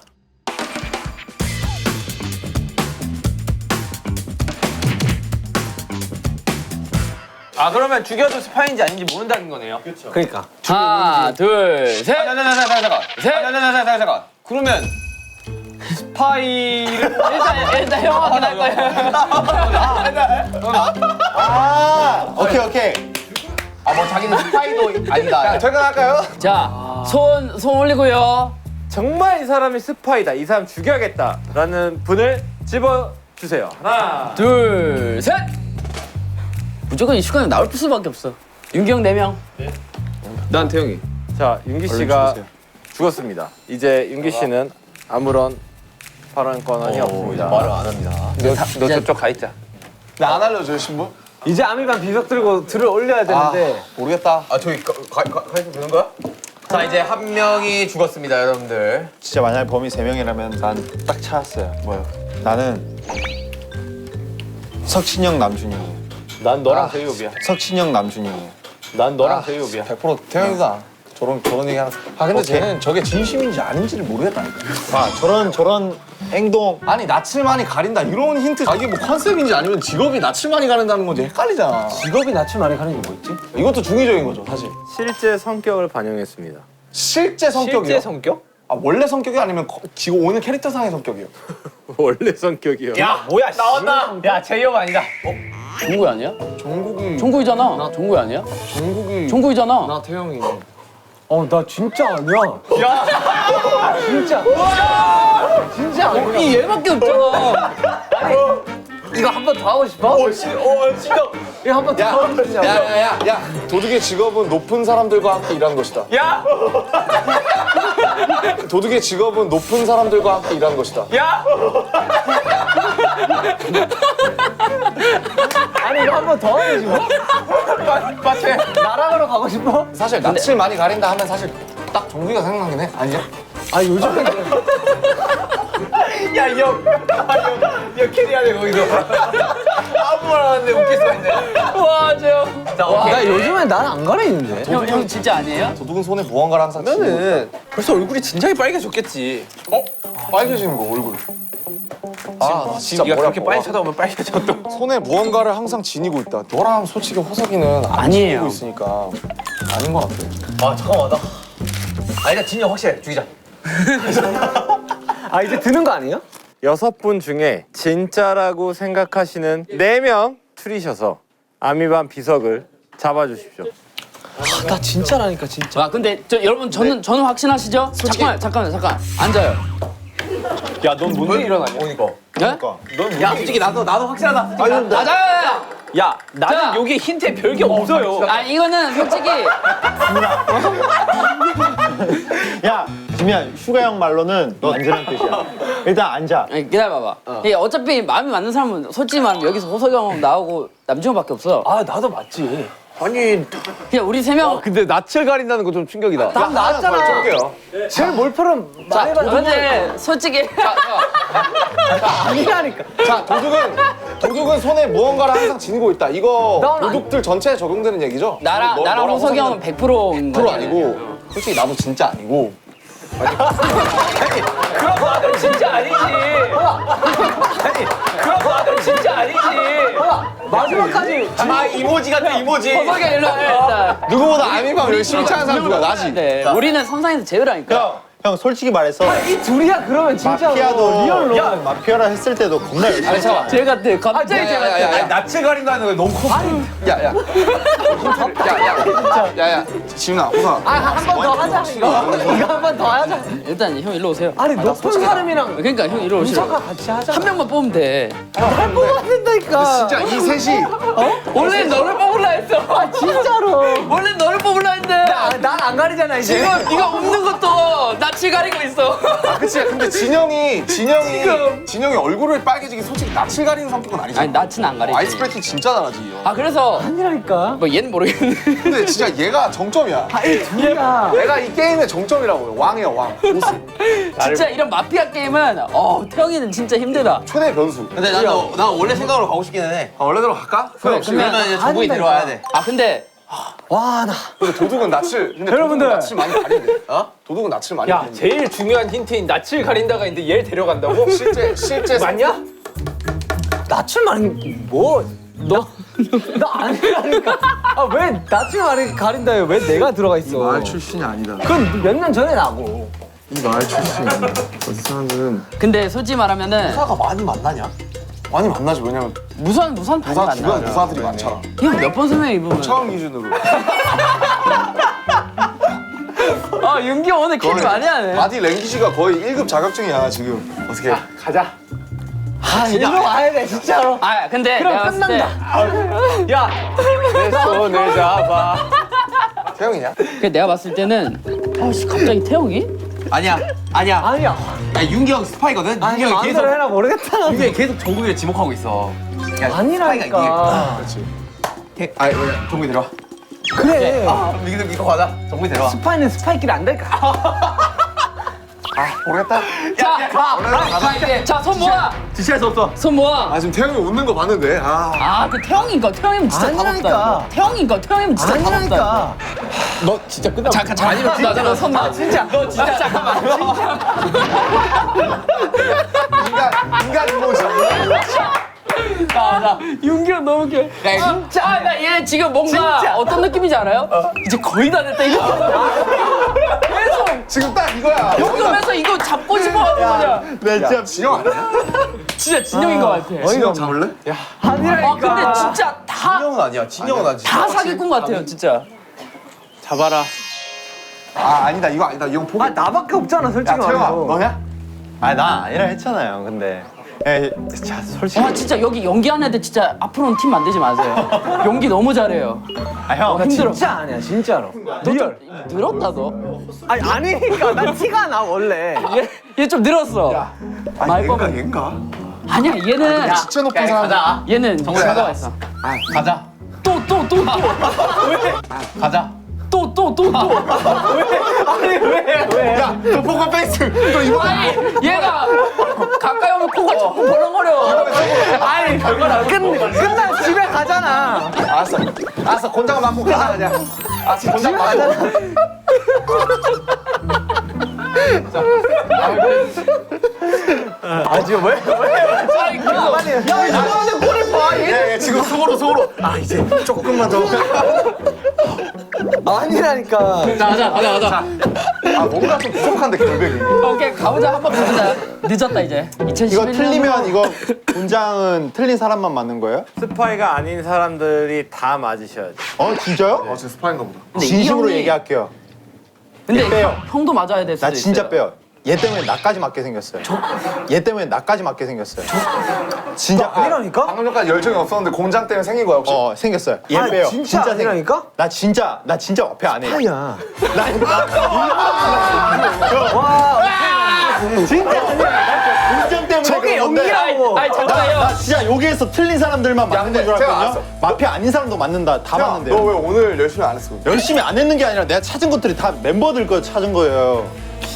아 그러면 죽여도 스파인지 아닌지 모른다는 거네요. 그러니까. 하나, 둘, 셋. 잠깐. 그러면 스파이를 일단 형 확인할 거예요. 오케이. 아 뭐 자기는 스파이도 아니다. 저희가 할까요? 자, 손 올리고요. 정말 이 사람이 스파이다. 이 사람 죽여야겠다라는 분을 집어주세요. 하나. 둘, 셋. 무조건 이 시간에 나올 수밖에 없어. 윤기 형 4명. 난 태영이. 자, 윤기 씨가 죽었습니다. 이제 윤기 씨는 아무런 발언권이 없습니다. 말을 안 합니다. 너 저쪽 가 있자. 나 안 알려줘요 신부? 이제 아미반 비석 들고 들을 올려야 되는데 모르겠다. 아 저기 가이드 되는 거야? 자 이제 한 명이 죽었습니다 여러분들. 진짜 만약 범인 3명이라면 난 딱 찾았어요. 뭐요? 나는 석신형 남준이에요. 난 너랑 제이홉이야. 석신형 남준이에요. 난 너랑 제이홉이야. 100% 태영이다. 저런 얘기 하나. 아 근데 쟤는 저게 진심인지 아닌지를 모르겠다니까. 아 저런 행동 아니 낯을 많이 가린다 이런 힌트. 자기 뭐 컨셉인지 아니면 직업이 낯을 많이 가린다는 건지 헷갈리잖아. 직업이 낯을 많이 가는 게 뭐 있지? 이것도 중의적인 거죠 사실. 실제 성격을 반영했습니다. 실제 성격이요? 실제 성격? 아 원래 성격이 아니면 지금 오는 캐릭터상의 성격이요? 원래 성격이요. 야 뭐야 나왔다. 야 제이홉 아니다. 종국이 아니야? 종국이 종국이잖아. 종국이 아니야? 종국이 종국이잖아. 나 태영이. 나 진짜 아니야. 야. 진짜. 진짜 아니야. 이 얘밖에 없잖아. 아니, 이거 한 번 더 하고 싶어? 진짜. 이거 한번 더 하고 싶냐? 야야야야 도둑의 직업은 높은 사람들과 함께 일하는 것이다. 야. 도둑의 직업은 높은 사람들과 함께 일하는 것이다. 야. 아니 이거 한번 더 하지 뭐. 빠체. 나락으로 가고 싶어? 사실 낯을 많이 가린다 하면 사실 딱 종국이가 생각나긴 해. 아니야? 아 요즘에 야, 이 형. 이 형 캐리하네, 거기서. 아무 말 안 하는데 웃길 수가 있네. 와, 저 형. 자, 오케이. 나 요즘에 나는 안 가리는데. 형 진짜 아니에요? 도둑은 손에 무언가를 항상 쥐고 그러면은 벌써 얼굴이 진작에 빨개졌겠지. 빨개지는 거 얼굴. 나 진짜 네가 머리 그렇게 아파. 빨리 쳐다보면 빨개져 또. 손에 무언가를 항상 지니고 있다. 너랑 솔직히 호석이는 안 아니에요. 지니고 있으니까 아닌 것 같아. 아 잠깐만 나. 아 일단 진영 확실해 죽이자. 아 이제 드는 거 아니에요? 6분 중에 진짜라고 생각하시는 4명 추리셔서 아미반 비석을 잡아주십시오. 나 진짜라니까 진짜. 와, 근데 여러분 저는 확신하시죠? 잠깐만. 앉아요. 야, 넌 뭔 일 일어나냐? 보니까. 네? 야, 솔직히 나도 확실하다. 맞아요. 야, 나는 자. 여기 힌트에 별게 없어요. 아, 이거는 솔직히 야 지미야 휴가 형 말로는 너 앉으란 뜻이야. 일단 앉아. 아니, 기다려봐봐. 이게 어차피 마음이 맞는 사람은 솔직히 말하면 여기서 호석이 형 나오고 남준형밖에 없어. 아 나도 맞지. 아니, 그냥 우리 3명. 근데 낯을 가린다는 거 좀 충격이다. 나 나왔잖아. 볼게요. 제일 몰표는 말해봐. 근데 솔직히 아니라니까. 자 도둑은 손에 무언가를 항상 지니고 있다. 이거 난 안- 도둑들 전체에 적용되는 얘기죠? 나랑 너랑 호석이 형은 100%인 100% 거야. 아니고 솔직히 나도 진짜 아니고. 그럼 나도 진짜 아니지. 아니, 그럼 나도 진짜 아니지. 마지막까지. 아, 이모지 같아, 이모지. 호석이 형 일로 와. 일단. 누구보다 아미방 열심히 찾는 사람 누가 나지? 네, 우리는 선상에서 제외라니까. 형 솔직히 말해서 이 둘이야 그러면 진짜로 마피아도 리얼로. 야 마피아라 했을 때도 겁나 열심히 했어. 제일 같아. 갑자기 제일 같아. 아니 낯을 가린다는 거 너무 커. 야야 지훈아 호사. 한 번 더 하자 이거. 이거 한 번 더 하자. 일단 형 일로 오세요. 아니 높은 사람이랑 그러니까 형 일로 오시라고. 무조건 같이 하자. 한 명만 뽑으면 돼. 날 뽑아야 된다니까. 진짜 이 셋이 원래 너를 뽑으려 했어. 진짜로. 원래 너를 뽑으려 했는데. 난 안 가리잖아 이제. 지금 네가 웃는 것도 낯을 가리고 있어. 그치 근데 진영이 얼굴을 빨개지기 솔직히 낯을 가리는 성격은 아니잖아. 아니 낯은 안 가리지. 아이스 브레이킹 진짜 잘하지 이 형. 아 그래서 아니라니까. 뭐 얘는 모르겠는데. 근데 진짜 얘가 정점이야. 이 둘이야. 얘가 이 게임의 정점이라고요. 왕이야 왕. 보스. 진짜 이런 마피아 게임은 태영이는 진짜 힘들다. 최대 변수. 근데 나 원래 생각으로 가고 싶기는 해. 원래대로 갈까? 그러면 이제 종국이 데려와야 돼. 아 근데 와 나. 근데 도둑은 낯을 근데 여러분들. 도둑은 낯을 많이 가린대. 도둑은 낯을 많이 야, 가린대. 제일 중요한 힌트인 낯을 가린다가 있는데 얘를 데려간다고? 실제 맞냐? 낯을 많이 뭐? 나 아니라니까. 아 왜 나중에 가린다 해요? 왜 내가 들어가 있어? 마을 출신이 아니다. 그건 몇 년 전에 나고. 이 마을 출신이 아니다. 그 사람들은 근데 솔직히 말하면은 부사가 많이 만나냐? 많이 만나지. 왜냐면 무선 많이 부산 주변 만나. 부사들이 많잖아. 그냥 몇 번 설명 입으면. 처음 기준으로. 아 윤기 형 오늘 캐리 많이 하네. 바디 랭귀지가 거의 1급 자격증이야 지금. 어떻게? 가자. 아 일로 와야 돼 진짜로. 아 근데 그럼 내가 봤을 때 야 내 손을 잡아. 태영이냐? 그 내가 봤을 때는 아씨 갑자기 태영이? 아니야. 아니야. 야, 윤기 형 스파이거든. 아니 윤기 형이 계속 마음대로 해라 모르겠다. 윤기 형이 계속 정국이를 지목하고 있어. 야, 아니라니까. 그렇지. 아, 정국이 데려와. 그래. 이거 가자. 정국이 데려와. 스파이는 스파이끼리 안 될까? 모르겠다. 자 이제 자손 모아. 지시할 수 없어. 손 모아. 아 지금 태영이 웃는 거 봤는데. 아그 태영이니까 태영이면 진짜 다 아니라니까. 없다. 태영이니까 태영이면 진짜 다 없다. 아니라니까. 너 진짜 끝나. 잠깐 아니면 진짜 손 놔. 진짜 너 진짜 잠깐만. 인간 이모지. 나 윤기 형 너무 웃겨. 진짜. 나얘 지금 뭔가 어떤 느낌인지 알아요? 이제 거의 다 됐다 이거. 계속 지금 딱 이거야. 욕하면서 이거 잡고 싶어하는 거냐? 내 진짜 진영 아니야? 진짜 진영인 것 같아. 진영 잡을래? 아 근데 진짜 다 진영은 아니야. 진영은 아니지. 사기꾼 같아요 진짜. 잡아라. 아 아니다 이거 아니다 이 형 포기. 아 나밖에 없잖아 솔직히 야 태영아 말해서. 너냐? 아 나 아니라 했잖아요. 근데 자 솔직히 와 진짜 여기 연기하는 애들 진짜 앞으로는 팀 만들지 마세요. 연기 너무 잘해요. 형 나 힘들어. 진짜 아니야 진짜로. 리얼. 늘었다 너. 아니 아니니까 나 티가 나 원래. 얘 좀 늘었어. 많이 얘인가 뽑은. 얘인가? 아니야 얘는 진짜 높은 사람. 가자. 얘는 증거가 있어. 가자. 또. 가자. 또. 야너 포커 페이스. 너 이거 아니 얘가 가까이 오면 코가 자꾸 벌렁거려. 아니 끝나 집에 가잖아. 알았어 곤장을 맞고 가자. 알았어 곤장 맞고. 아 지금 왜? 아니 계속. 야 이거는 꼬리 봐. 예 지금 속으로. 아 이제 조금만 더. 아니라니까. 가자. 아 뭔가 좀 부족한데 결백이. 오케이 가보자 한번 가보자. 늦었다 이제. 2011년. 이거 틀리면 이거 분장은 틀린 사람만 맞는 거예요? 스파이가 아닌 사람들이 다 맞으셔야지. 진짜요? 진짜 스파인가 보다. 근데 이 진심으로 형이- 얘기할게요. 근데 빼요. 형도 맞아야 될 수도 나 진짜 있어요. 빼요. 얘 때문에 나까지 맞게 생겼어요. 얘 때문에 나까지 맞게 생겼어요. 진짜 빼요. 아니라니까? 방금 전까지 열정이 없었는데 곤장 때문에 생긴 거야 혹시? 생겼어요. 얘 아니, 빼요. 진짜 아니라니까? 나 진짜 어패 안 해요. 아니야. 운전 때문에 저게 그런 건데. 연기라고. 아니 잠깐만요. 나 진짜 여기에서 틀린 사람들만 맞는 근데 줄 제가 알았거든요. 마피아 아닌 사람도 맞는다. 다 맞는데요. 너 왜 오늘 열심히 안 했어? 열심히 안 했는 게 아니라 내가 찾은 것들이 다 멤버들 거 찾은 거예요.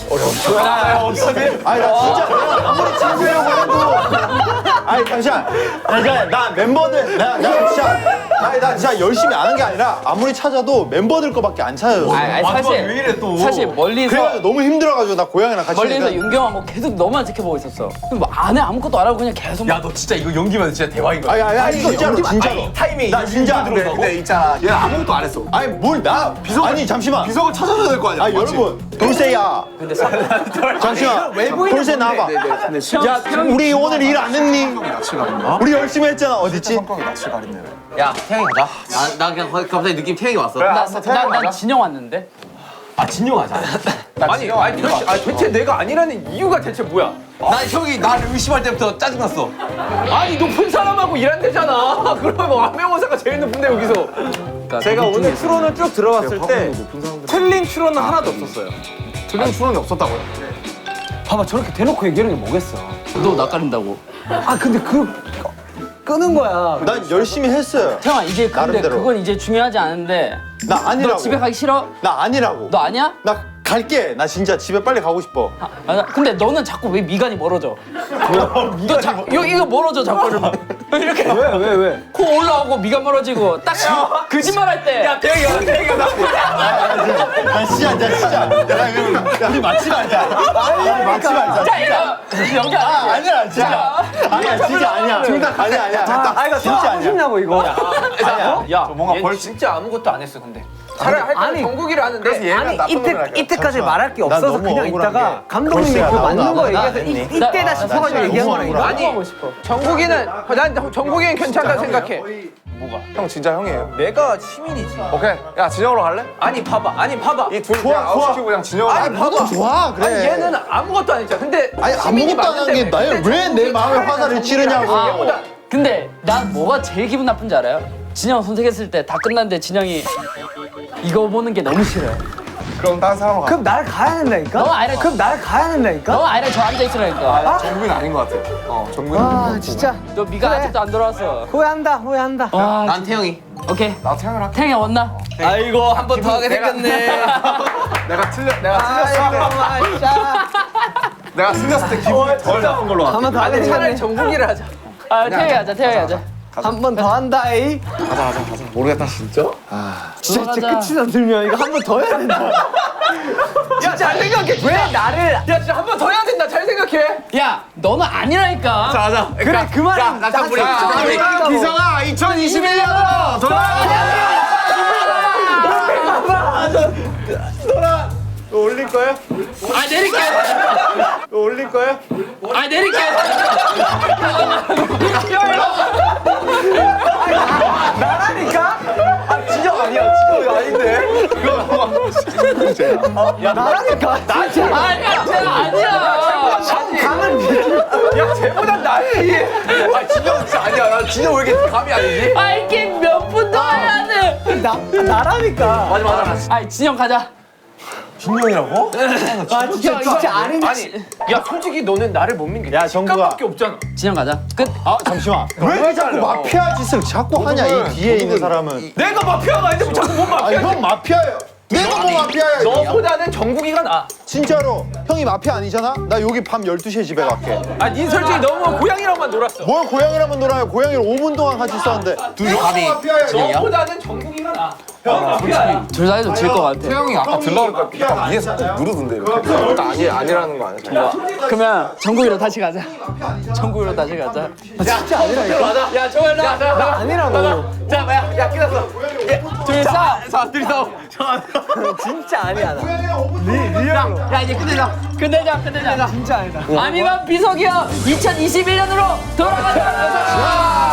아니 나 진짜 내가 아무리 찾으려고 해도 아니 잠시만 나 멤버들 나 진짜 열심히 안 한 게 아니라 아무리 찾아도 멤버들 거밖에 안 찾아요. 아니 사실 왜 이래 또. 사실 멀리서 그래가지고 너무 힘들어가지고 나 고양이랑 같이 멀리서 있으니까 윤경하고 계속 너만 지켜보고 있었어. 뭐 안해 아무것도 안 하고 그냥 계속. 야, 너 진짜 이거 연기면 진짜 대박인 거야. 아니 진짜로 타이밍. 나 진짜 근데 있잖아 얘는 아무것도 안 했어. 아니 뭘 나 아니 잠시만 비석을 찾아줘야 될 거 아니야. 아 여러분 돌쇠야 잠시만 돌쇠 나와봐 야 우리 오늘 일 안 했니? 우리 열심히 했잖아 어딨지? 성격이 낯을 가리네. 야, 태양이 가자. 나 그냥 갑자기 느낌 태양이 왔어. 난 진영 왔는데. 아, 진영 하자. 아니 대체 내가 아니라는 이유가 대체 뭐야? 나 형이 나를 의심할 때부터 짜증났어. 아니 높은 사람하고 일한대잖아. 그러면 암명호사가 제일 높은데 여기서. 제가 오늘 추론을 쭉 들어봤을 때 틀린 추론은 하나도 없었어요. 틀린 추론이 없었다고요? 봐봐 저렇게 대놓고 얘기하는 게 뭐겠어. 너 낯가린다고. 아 근데 끄는 거야. 난 열심히 했어요 태영아 이제 근데 나름대로. 그건 이제 중요하지 않은데. 나 너 아니라고 집에 가기 싫어? 나 아니라고 너 아니야? 나 갈게 나 진짜 집에 빨리 가고 싶어 맞아. 근데 너는 자꾸 왜 미간이 멀어져? 너 이거 멀어져 자꾸. 이렇게 왜? 코 올라오고 미간 멀어지고 딱 거짓말할 때. 나 진짜 우리 맞지 말자. 맞지 말자. 자 이거 연기 안 해. 아니야 진짜. 아니야 진짜 아니야. 아니야. 이거 진짜 안 싶냐고 이거. 야, 뭔가 얘 벌칙- 진짜 아무것도 안 했어 근데. 차라리 할 거면 정국이를 하는데. 이때까지 말할 게 없어서 너무 그냥 억울한 있다가 게 감독님이 벌써야 그 나온다. 맞는 거 나 얘기해서 이때 다시 서가지고 얘기한 거라 이거. 아니 정국이는 난 정국이는 괜찮다 생각해. 형 진짜 형이에요. 내가 시민이지. 오케이. 야 진영으로 갈래? 아니 봐봐. 이둘 좋아, 그냥 아웃시키고 그냥 진영으로 아니 갈래? 봐봐. 좋아 그래. 아니 얘는 아무것도 안 했잖아. 근데 아니 시민이 아무것도 안 한 게 맞는데 나를 왜 내 마음에 화살을 치르냐고. 얘보다 근데 난 뭐가 제일 기분 나쁜지 알아요? 진영 선택했을 때 다 끝났는데 진영이 이거 보는 게 너무 싫어요. 그럼 다른 사람으로 가. 그럼 나를 가야 된다니까? 너 아니라 그럼 나를 가야 된다니까? 너 아니라 저 앉아 있으라니까. 정국이는 아닌 것 같아. 정국이는. 아 진짜 너 미가 아직도 안 돌아왔어. 후회한다. 와, 난 태영이. 오케이. 나 태양을 할게. 태영이 왔나? 아이고 한 번 더 하게 생겼네. 내가 틀렸을 때 기분이 덜 나쁜 걸로. 한 번 더 하게 아니 차라리 생겼네. 정국이를 하자. 아 태영이 하자. 태영이 하자. 한 번 더 한다 이. 모르겠다 진짜. 진짜 끝이 안 들면 이거 한 번 더 해야 된다. 야 잘 생각해. 왜 나를? 야 진짜 한 번 더 해야 된다. 잘 생각해. 야 너는 아니라니까. 가자. 그래 그 말은 나 우리 기성아 2021년으로 또 올릴 거야? 아 내릴게. 또 올릴 거야? 아 내릴게. 나라니까? 진영 아니야. 진영이 아닌데. 나라니까. 아니야 태영 아니야. 야 쟤보다 낫지. 아 진영 진짜 아니야. 나 진영 왜 이렇게 감이 아니지? 아 이게 몇 분 더 해야 돼. 나라니까. 맞아. 아 진영 가자. 진영이라고? 아 진짜 아닌데. 아니 야 솔직히 너는 나를 못 믿게. 야, 정국아. 밖에 없잖아. 진영 가자. 끝. 아 잠시만. 왜 자꾸 마피아 짓을 자꾸 하냐 이 뒤에 있는 사람은. 내가 마피아가 아닌데 자꾸 뭔 아 마피아? 형 마피아예요. 내가 뭐 마피아야? 너보다는 정국이가 나. 진짜로 형이 마피아 아니잖아? 나 여기 밤 12시에 집에 갈게. 아니 솔직히 너무 고양이랑만 놀았어. 뭘 고양이라면 놀아요. 고양이를 5분 동안 같이 있었는데. 형이 마피아야. 너보다는 정국이가 나. 형 마피아야. 둘 다 해도 질 것 같아. 태영이 아까 들러오니까 위에서 누르던데 이렇게. 아니라는 거 아니야? 그러면 정국이로 다시 가자. 정국이로 다시 가자. 진짜 아니라니까. 야 정말 나 아니라고. 자, 야 끝났어. 둘 둘이서. 진짜 아니야 나. 야 이제 끝내자. 끝내자. 진짜 아니다. 아미반 비석이요 2021년으로 돌아가자.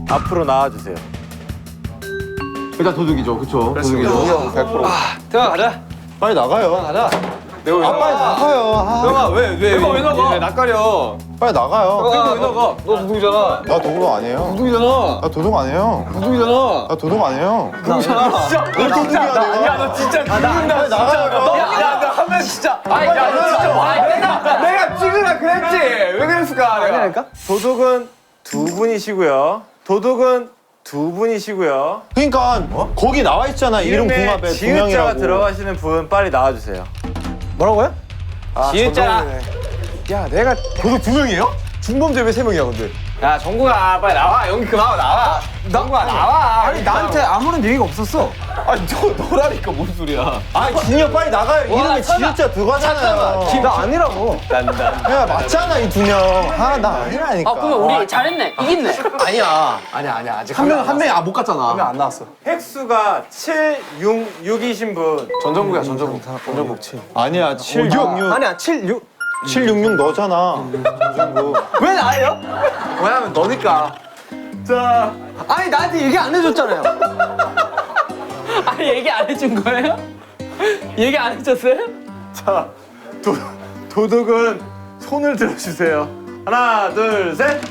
앞으로 나와주세요. 일단 도둑이죠, 그쵸? 형 100%. 태영아 가자. 빨리 나가요. 가자. 아 빨리 나가요. 아, 태영아 왜 나가? 왜 낯가려? 빨리 나가요. 태영아 왜 나가? 너 도둑이잖아. 나 도둑 아니에요. 도둑이잖아. 나 도둑 아니에요. 도둑이잖아. 나 도둑 아니에요. 도둑이잖아. 도둑이야 너 진짜 빨리 나가요. 야나하면 진짜. 아니 야너 진짜. 내가 찍으라 그랬지. 왜 그랬을까? 아니라니까? 도둑은 두 분이시고요. 도둑은 두 분이시고요. 그러니까 거기 나와 있잖아. 이름 궁합에 두 지읒자가 명이라고. 들어가시는 분 빨리 나와주세요. 뭐라고요? 지읒자. 야 내가 도둑 2명이에요? 중범죄 왜 3명이야 근데? 야 정국아 빨리 나와. 연기 그만하고 나와. 정국아 나와. 아니 나한테 아무런 얘기가 없었어. 아니 너라니까 뭔 소리야? 아 진영 빨리 나가요. 이름에 지읒자 들어가잖아요. 나 아니라고. 야 맞잖아 이 두 명. 아 나 아니라니까. 아 그러면 우리 잘했네. 이겼네. 아니야 아직 한 명이 못 갔잖아. 한 명 안 나왔어. 획수가 7, 6, 6이신 분. 전정국이야 전정국. 아니야 766. 아니야 76. 766 너잖아. 전정국. 왜 나예요? 왜냐면 너니까. 자, 아니 나한테 얘기 안 해줬잖아요. 아 얘기 안 해준 거예요? 얘기 안 해줬어요? 자, 도둑은 손을 들어주세요. 하나, 둘, 셋.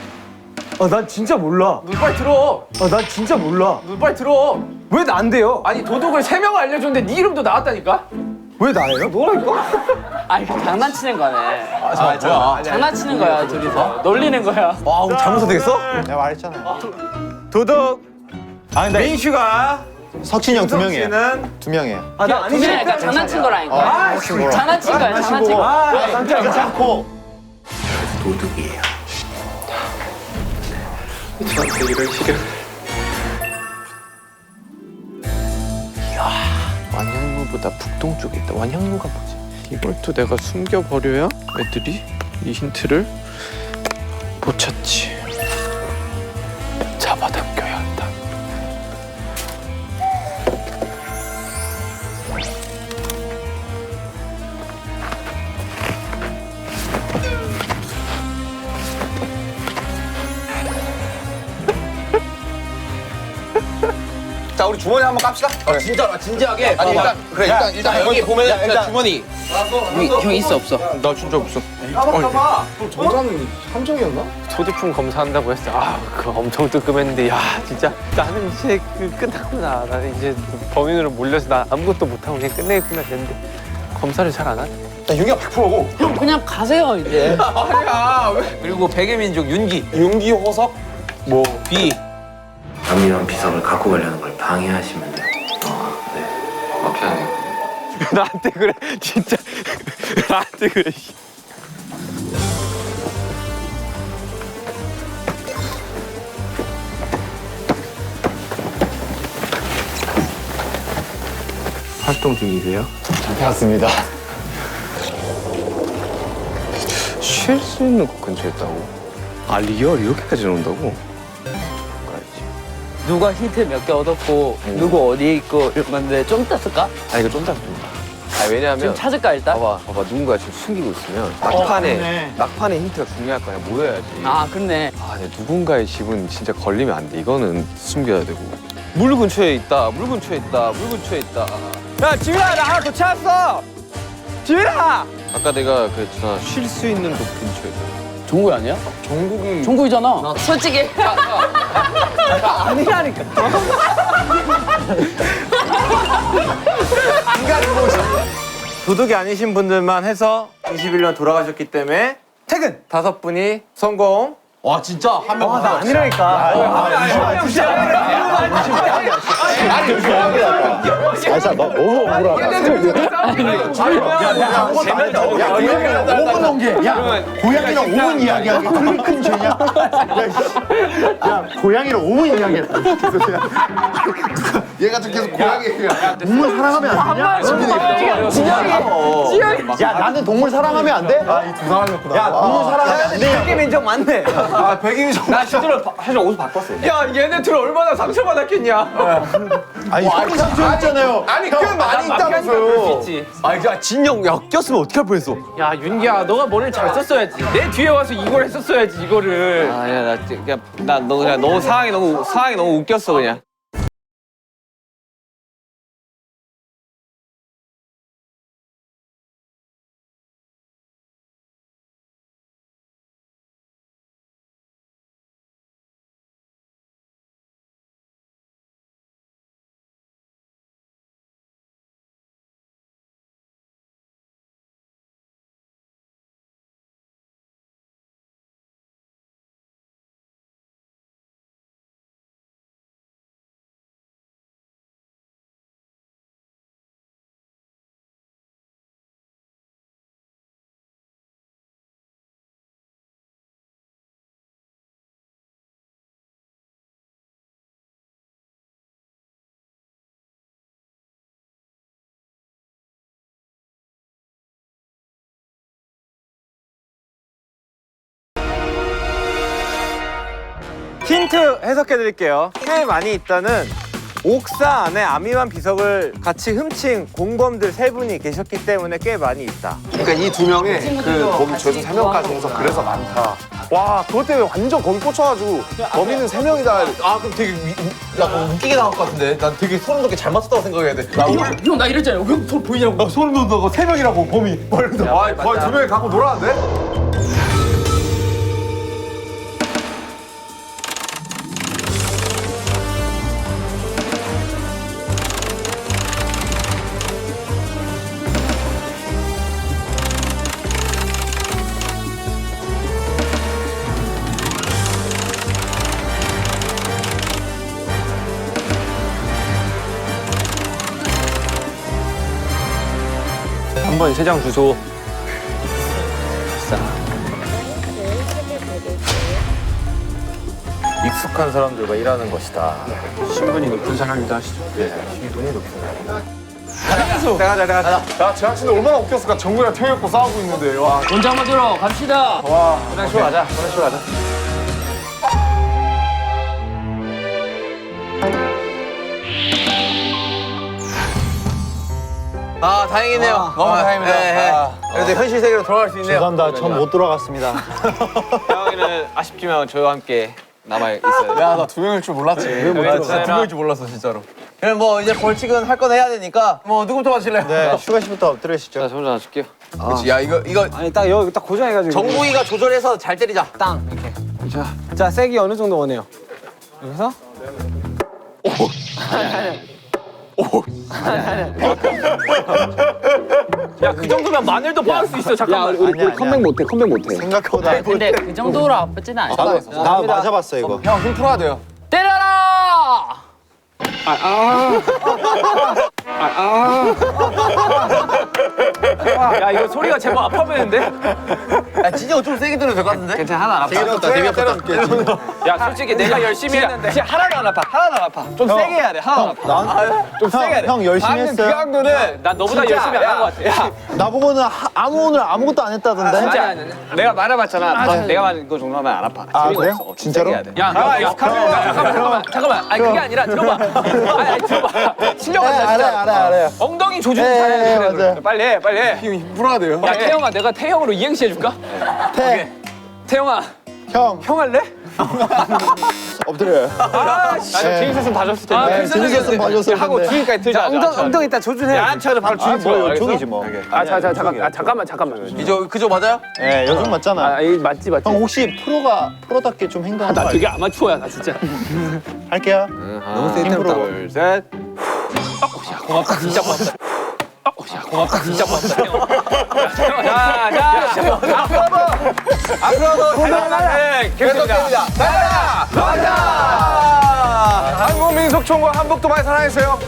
난 진짜 몰라. 너 빨리 들어. 난 진짜 몰라. 너 빨리 들어. 왜 나인데요? 아니 도둑을 3명을 알려줬는데 네 이름도 나왔다니까? 왜 나예요? 아니 장난치는 거네. 장난치는 거야 둘이서. 놀리는 거야. 와, 우리 잘못 선택했어? 내가 말했잖아. 도둑 아니 근데 민슈가 석진이 형 2명이에요. 씨는 2명이에요. 나 두 아니지. 명이니까 장난친 거라니까. 장난친 거야 장난친 거. 깜짝 괜찮고. 도둑이에요. 완향루보다 북동쪽에 있다. 완향루가 뭐지? 이걸 또 내가 숨겨버려야 애들이 이 힌트를 못 찾지. 잡아당겨야 한다. 자 우리 주머니 한번 깝시다. 진짜 진지하게. 아니 일단 여기 보면 일단 주머니. 형 있어 없어? 나 진짜 없어. 정상은 함정이었나? 소지품 검사한다고 했어. 그거 엄청 뜨끔했는데, 야, 진짜 나는 이제 끝났구나. 나는 이제 범인으로 몰려서 나 아무것도 못하고 그냥 끝내겠구나 했는데 검사를 잘 안 하네. 나 윤기가 100%고. 형 그냥 가세요 이제. 아니야. 그리고 백예민족 윤기. 윤기 호석. 뭐 B. 남이랑 비석을 갖고 가려는 걸 방해하시면 돼요. 네. 마피아네. 나한테 그래, 진짜. 나한테 그래. 활동 중이세요? 잡혀왔습니다. 쉴 수 있는 곳 근처에 있다고? 아, 리얼 이렇게까지 온다고? 누가 힌트 몇 개 얻었고 누구 어디에 있고 이런 건데 좀 이따 쓸까? 아, 이거 좀 이따 좀. 왜냐하면 좀 찾을까 일단? 봐봐 누군가 지금 숨기고 있으면 막판에 힌트가 중요할 거야. 모여야지. 아 그렇네. 근데 누군가의 집은 진짜 걸리면 안 돼. 이거는 숨겨야 되고. 물 근처에 있다. 물 근처에 있다. 물 근처에 있다. 야 지민아 나 하나 더 찾았어. 지민아. 아까 내가 그랬잖아. 쉴 수 있는 곳 근처에 있다. 종국이 아니야? 종국이 종국이잖아. 솔직히. 아니라니까. 도둑이 아니신 분들만 해서 21년 돌아가셨기 때문에 퇴근. 5분이 성공. 와 진짜 한 명. 나 아니라니까. 진짜 너 너무 억울하다. 고양이랑 5분 온 게. 야, 고양이랑 5분 이야기하기 그렇게 큰 죄냐? 야, 고양이랑 5분 이야기했다. 얘가 좀 계속 고양이 얘기야. 동물 사랑하면 안 되냐? 야, 나는 동물 사랑하면 안 돼? 두 사람이었구나. 야, 동물 사랑하면 안 되냐? 백예민족 맞네. 백이민족. 나 실제로 사실 옷을 바꿨어요. 야 얘네들 얼마나 상처받았겠냐. 아니, 상처였잖아요. 아니 꽤 많이 있다면서요. 야 진영 야 꼈으면 어떡할 뻔했어. 야 윤기야 너가 머리를 잘 썼어야지. 내 뒤에 와서 이걸 했었어야지 이거를. 아니야 나 그냥 너무 상황이 너무 웃겼어 그냥. 힌트 해석해 드릴게요. 꽤 많이 있다는 옥사 안에 아미만 비석을 같이 훔친 공범들 3분이 계셨기 때문에 꽤 많이 있다. 그러니까 이 두 명의 그 범죄자 3명까지 해서 그래서 많다. 와 그것 때문에 완전 거기 꽂혀가지고 범인은 3명이다. 아 그럼 되게 약간 웃기게 나올 것 같은데. 난 되게 소름 돋게 잘 맞췄다고 생각해야 돼. 형 나 이랬잖아요. 형 손 보이냐고. 나 소름 돋는다고 3명이라고 범인. 아 거의 2명이 갖고 놀았는데? 3번 세장 주소. 익숙한 사람들과 일하는 것이다. 신분이 높은 사람이다 하시죠. 야, 제작진들 얼마나 웃겼을까? 정국이랑 태우 고 싸우고 있는데. 와. 원장 만들어 갑시다. 화장실 가자. 화장실 가자. 아 다행이네요. 너무 다행입니다. 그래도 현실 세계로 돌아갈 수 있네요. 죄송합니다. 전 못 돌아갔습니다. 태영이는 아쉽지만 저와 함께 남아 있어요. 야, 나 2명일 줄 몰랐지. 나 진짜 2명일 줄 몰랐어, 진짜로. 그럼 뭐 이제 벌칙은 할 건 해야 되니까 뭐 누구부터 하실래요? 네, 슈가 씨부터 엎드리시죠. 자, 손 놔줄게요. 그렇지. 야, 이거 아니 딱 여기 딱 고정해가지고. 정국이가 조절해서 잘 때리자. 땅 이렇게. 자 세기 어느 정도 원해요? 여기서? 야 그 정도면 마늘도 빻을 수 있어. 야 잠깐만. 우리 컴백 못해. 컴백 못해. 생각보다. 근데 그 정도로 아프진 않아. 나 맞아봤어, 이거. 형, 힘 풀어야 돼요. 때려라! 야 이거 소리가 제법 아파 보이는데? 야, 진짜 좀 세게 들어도 될 것 같은데? 괜찮아 하나 안 아파. 야 솔직히 내가 열심히 했는데 하나도 안 아파. 하나도 안 아파. 좀 세게 해야 돼. 하나도 안 아파. 좀 세게 해야 돼. 형 열심히 했어요. 정도는 난 너보다 열심히 안 한 것 같아. 나보고는 오늘 아무것도 안 했다던데. 진짜. 내가 말해봤잖아. 내가 말한 거 정도 하면 안 아파. 아, 재미가 그래요? 없어. 진짜로? 세게 해야 돼. 야, 잠깐만. 아니 그게 아니라 들어봐. 아니 들어봐. 실력 안 나. 알아요. 엉덩이 조준 네, 잘해. 네, 맞아요. 빨리 해, 빨리 해. 힘 풀어야 돼요. 야 태영아, 내가 태형으로 이행시 해줄까? 태영아, 형, 형 할래? 엎드려요. 재밌었으면 봐줬을 텐데. 아, 재밌었으면 봐줬을 텐데. 하고 주니까 들자. 엉덩이 딱 조준해. 안 쳐도 바로 아, 뭐, 종이지 뭐. 잠깐만. 그죠 맞아요? 예, 요즘 맞잖아. 이 맞지. 형 혹시 프로답게 좀 행동하는 거 나 알죠? 되게 아마추어야, 나 진짜. 할게요. 너무 세게 때렸다. 둘, 셋. 고맙다, 진짜 고맙다. 고맙다, 진짜 고맙다. 앞으로도 계속됩니다. 맞아! 한국민속촌과 한복도 많이 사랑해주세요.